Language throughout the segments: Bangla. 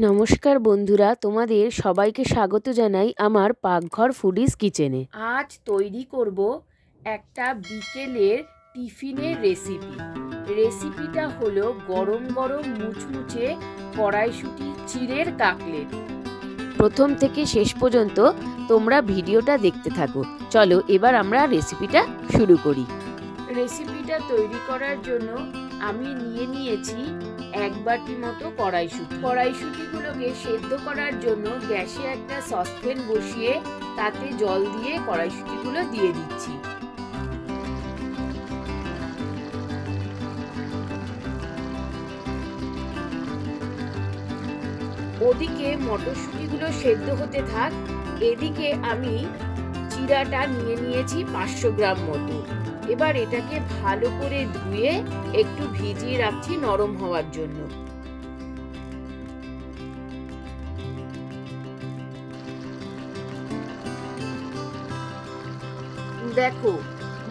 নমস্কার বন্ধুরা, তোমাদের সবাইকে স্বাগত জানাই আমার পাকঘর ফুডিজ কিচেনে। আজ তৈরি করব একটা বিকেলের টিফিনের রেসিপিটা হলো গরম গরম মুচমুচে কড়াইশুঁটি চিড়ের কাকলেট। প্রথম থেকে শেষ পর্যন্ত তোমরা ভিডিওটা দেখতে থাকো। চলো এবার আমরা রেসিপিটা শুরু করি। রেসিপিটা তৈরি করার জন্য আমি নিয়েছি 1 বাটি মতো কড়াইশুঁটিগুলোকে সেদ্ধ করার জন্য গ্যাসে একটা সসপ্যান বসিয়ে তাতে জল দিয়ে কড়াইশুঁটিগুলো দিয়ে দিচ্ছি। ওদিকে মটরশুঁটিগুলো সেদ্ধ হতে থাক, এদিকে আমি চিড়াটা নিয়েছি 500 গ্রাম মতো। এবার এটাকে ভালো করে ধুয়ে একটু ভিজিয়ে রাখছি নরম হওয়ার জন্য। দেখো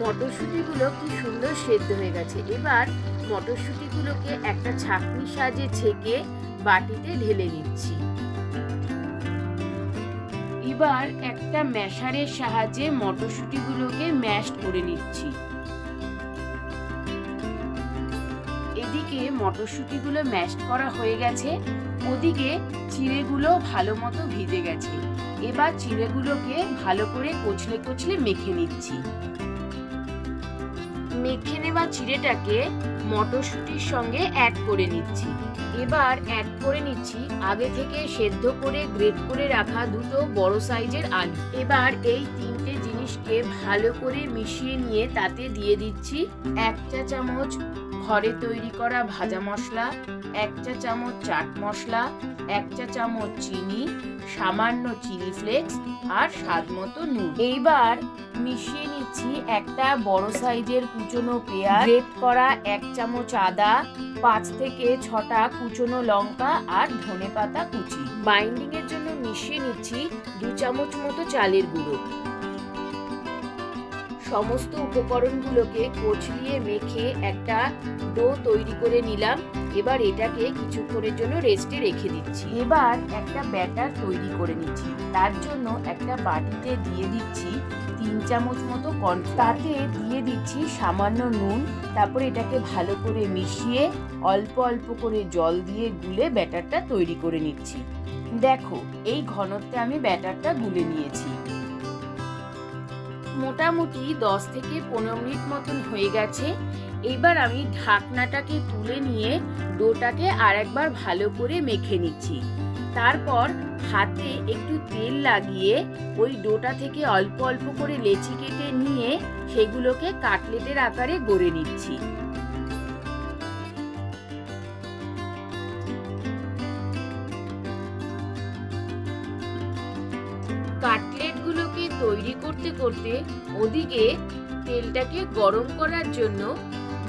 মটরশুঁটিগুলো কি সুন্দর সেদ্ধ হয়ে গেছে। এবার মটরশুঁটিগুলোকে একটা ছাঁকনির সাহায্যে ছেঁকে বাটিতে ঢেলে নিচ্ছি। এবার একটা ম্যাশারের সাহায্যে মটরশুঁটিগুলোকে ম্যাশ করে নিচ্ছি। এদিকে মটরশুঁটিগুলো ম্যাশ করা হয়ে গেছে, ওদিকে চিড়েগুলো ভালো মতো ভিজে গেছে। এবার চিড়েগুলোকে ভালো করে কচলে মেখে নিচ্ছি। মেখে নেওয়া চিড়েটাকে মটরশুঁটির সঙ্গে অ্যাড করে নিচ্ছি। এবার অ্যাড করে নিচ্ছি আগে থেকে সেদ্ধ করে গ্রেট করে রাখা 2 বড় সাইজের আলু। এবার এই 3টে জিনিসকে ভালো করে মিশিয়ে নিয়ে তাতে দিয়ে দিচ্ছি 1 চা চামচ ঘরে তৈরি করা ভাজা মশলা, 1 চা চামচ চাট মশলা, 1 চা চামচ চিনি, সামান্য চিলি ফ্লেক্স আর স্বাদ মতো নুন। এইবার মিশিয়ে নিচ্ছি একটা বড় সাইজের কুচনো পেঁয়াজ, গ্রেট করা 1 চামচ আদা, 5 থেকে 6টা কুচনো লঙ্কা আর ধনেপাতা কুচি। বাইন্ডিং এর জন্য মিশিয়ে নিচ্ছি 2 চামচ মতো চালের গুঁড়ো। সমস্ত উপকরণগুলোকে কচলিয়ে মেখে একটা ডো তৈরি করে নিলাম। এবার এটাকে কিছুক্ষণের জন্য রেস্টে রেখে দিচ্ছি। এবার একটা ব্যাটার তৈরি করে নিচ্ছি। তার জন্য একটা বাটিতে দিয়ে দিচ্ছি 3 চামচ মতো কর্নফ্লাওয়ার, তাতে দিয়ে দিচ্ছি সামান্য নুন। তারপরে এটাকে ভালো করে মিশিয়ে অল্প অল্প করে জল দিয়ে গুলে ব্যাটারটা তৈরি করে নিচ্ছি। দেখো এই ঘনত্বে আমি ব্যাটারটা গুলে নিয়েছি। মোটামুটি 10 থেকে 15 মিনিট মতন হয়ে গেছে। এবার আমি ঢাকনাটাকে তুলে নিয়ে ডোটাকে আরেকবার ভালো করে মেখে নিচ্ছি। তারপর হাতে একটু তেল লাগিয়ে ওই ডোটা থেকে অল্প অল্প করে লেচি কেটে নিয়ে সেগুলোকে কাটলেটের আকারে গড়ে নিচ্ছি। কাটলেটগুলোকে তৈরি করতে করতে ওদিকে তেলটাকে গরম করার জন্য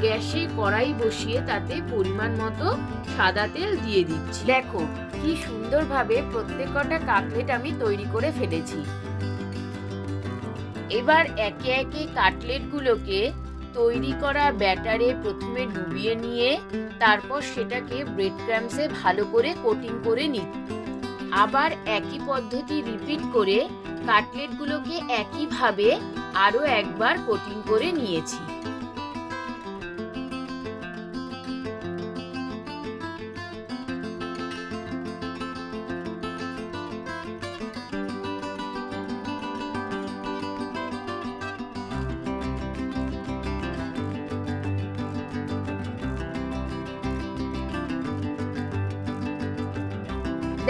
গ্যাসে কড়াই বসিয়ে তাতে পরিমাণ মতো সাদা তেল দিয়ে দিচ্ছি। দেখো কি সুন্দরভাবে প্রত্যেকটা কাটলেট আমি তৈরি করে ফেলেছি। এবার একে একে কাটলেটগুলোকে তৈরি করা ব্যাটারে প্রথমে ডুবিয়ে নিয়ে তারপর সেটাকে ব্রেড ক্রাম্বসে ভালো করে কোটিং করে নিচ্ছি। আবার একই পদ্ধতি রিপিট করে কাটলেটগুলোকে একইভাবে আরো একবার কোটিং করে নিয়েছি।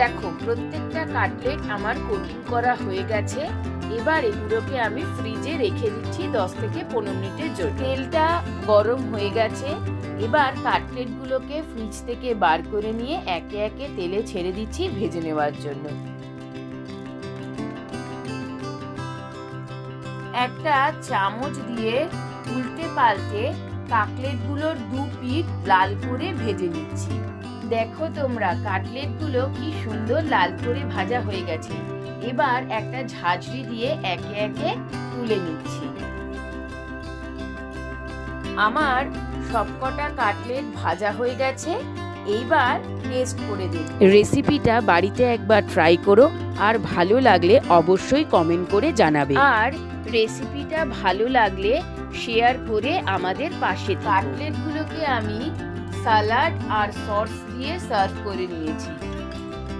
দেখো প্রত্যেকটা কাটলেট আমার কোটিং করা হয়ে গেছে। এবার এগুলোকে আমি ফ্রিজে রেখে দিচ্ছি 10 থেকে 15 মিনিটের জন্য। তেলটা গরম হয়ে গেছে। এবার কাটলেটগুলোকে ফ্রিজ থেকে বার করে নিয়ে একে একে তেলে ছেড়ে দিচ্ছি ভেজে নেওয়ার জন্য। একটা চামচ দিয়ে উল্টে পাল্টে কাটলেটগুলোর 2 পিঠ লাল করে ভেজে নিচ্ছি। দেখো তোমরা কাটলেটগুলো কি সুন্দর লাল করে ভাজা হয়ে গেছে। এবার একটা ঝাঁঝরি দিয়ে একে একে তুলে নিচ্ছি। আমার সবকটা কাটলেট ভাজা হয়ে গেছে। এইবার টেস্ট করে দেখো। রেসিপিটা বাড়িতে একবার ট্রাই করো, আর ভালো লাগলে অবশ্যই কমেন্ট করে জানাবে। আর রেসিপিটা ভালো লাগলে শেয়ার করে আমাদের পাশে থেকো। কাটলেটগুলোকে আমি সালাড আর সস দিয়ে সার্ভ করে নিয়েছি।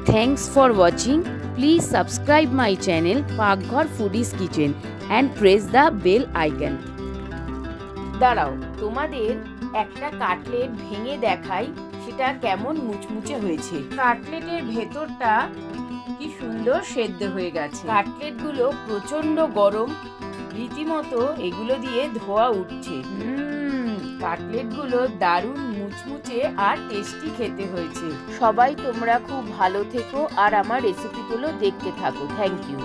Thanks for watching. Please subscribe my channel Pakghar foodies kitchen and press the bell icon. দাঁড়াও, তোমাদের একটা কাটলেট ভেঙে দেখাই সেটা কেমন মুচমুচে হয়েছে। কাটলেটের ভেতরটা কি সুন্দর সেদ্ধ হয়ে গেছে। কাটলেটগুলো প্রচন্ড গরম, রীতিমতো এগুলো দিয়ে ধোয়া উঠছে। কাটলেটগুলো দারুণ মুচমুচে আর টেস্টি খেতে হয়েছে। সবাই তোমরা খুব ভালো থেকো আর আমার রেসিপিগুলো দেখতে থাকো। Thank you.